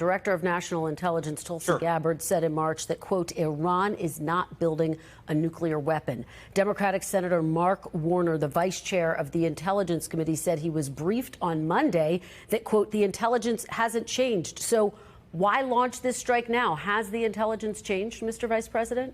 Director of National Intelligence Tulsi Sure. Gabbard said in March that, quote, Iran is not building a nuclear weapon. Democratic Senator Mark Warner, the vice chair of the Intelligence Committee, said he was briefed on Monday that, quote, the intelligence hasn't changed. So why launch this strike now? Has the intelligence changed, Mr. Vice President?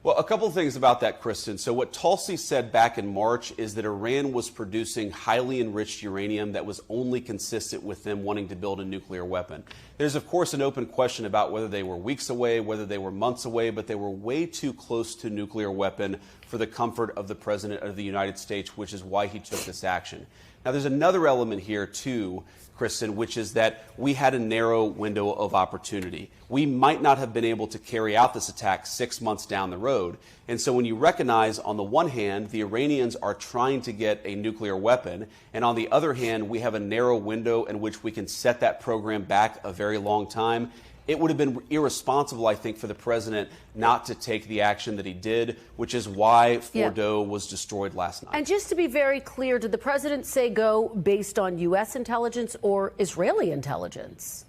Well, a couple of things about that, Kristen. So what Tulsi said back in March is that Iran was producing highly enriched uranium that was only consistent with them wanting to build a nuclear weapon. There's, of course, an open question about whether they were weeks away, whether they were months away, but they were way too close to a nuclear weapon for the comfort of the President of the United States, which is why he took this action. Now, there's another element here, too, Kristen, which is that we had a narrow window of opportunity. We might not have been able to carry out this attack 6 months down the road. And so when you recognize, on the one hand, the Iranians are trying to get a nuclear weapon, and on the other hand, we have a narrow window in which we can set that program back a very long time, it would have been irresponsible, I think, for the president not to take the action that he did, which is why Fordo was destroyed last night. And just to be very clear, did the president say go based on U.S. intelligence or Israeli intelligence?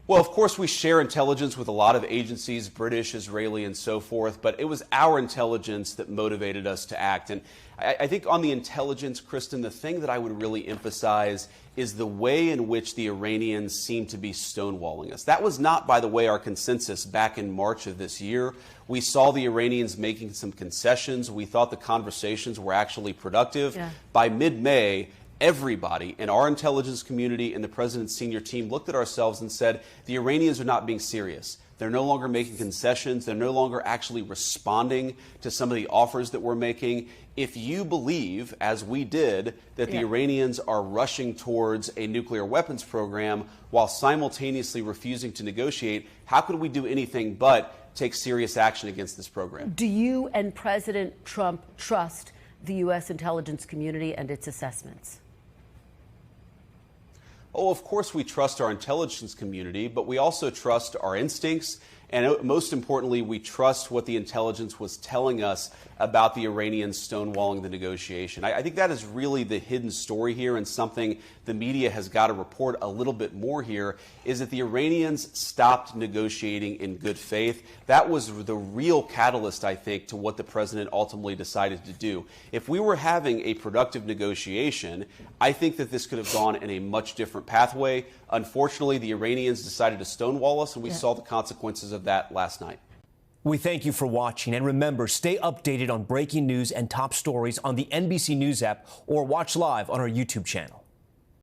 Well, of course, we share intelligence with a lot of agencies, British, Israeli, and so forth, but it was our intelligence that motivated us to act. And I think on the intelligence, Kristen, the thing that I would really emphasize is the way in which the Iranians seem to be stonewalling us. That was not, by the way, our consensus back in March of this year. We saw the Iranians making some concessions. We thought the conversations were actually productive. By mid-May, everybody in our intelligence community and the president's senior team looked at ourselves and said, the Iranians are not being serious. They're no longer making concessions. They're no longer actually responding to some of the offers that we're making. If you believe, as we did, that the Iranians are rushing towards a nuclear weapons program while simultaneously refusing to negotiate, how could we do anything but take serious action against this program? Do you and President Trump trust the U.S. intelligence community and its assessments? Oh, of course we trust our intelligence community, but we also trust our instincts. And most importantly, we trust what the intelligence was telling us about the Iranians stonewalling the negotiation. I think that is really the hidden story here, and something the media has got to report a little bit more here, is that the Iranians stopped negotiating in good faith. That was the real catalyst, I think, to what the president ultimately decided to do. If we were having a productive negotiation, I think that this could have gone in a much different pathway. Unfortunately, the Iranians decided to stonewall us, and we saw the consequences of that last night. We thank you for watching, and remember, stay updated on breaking news and top stories on the NBC News app or watch live on our YouTube channel.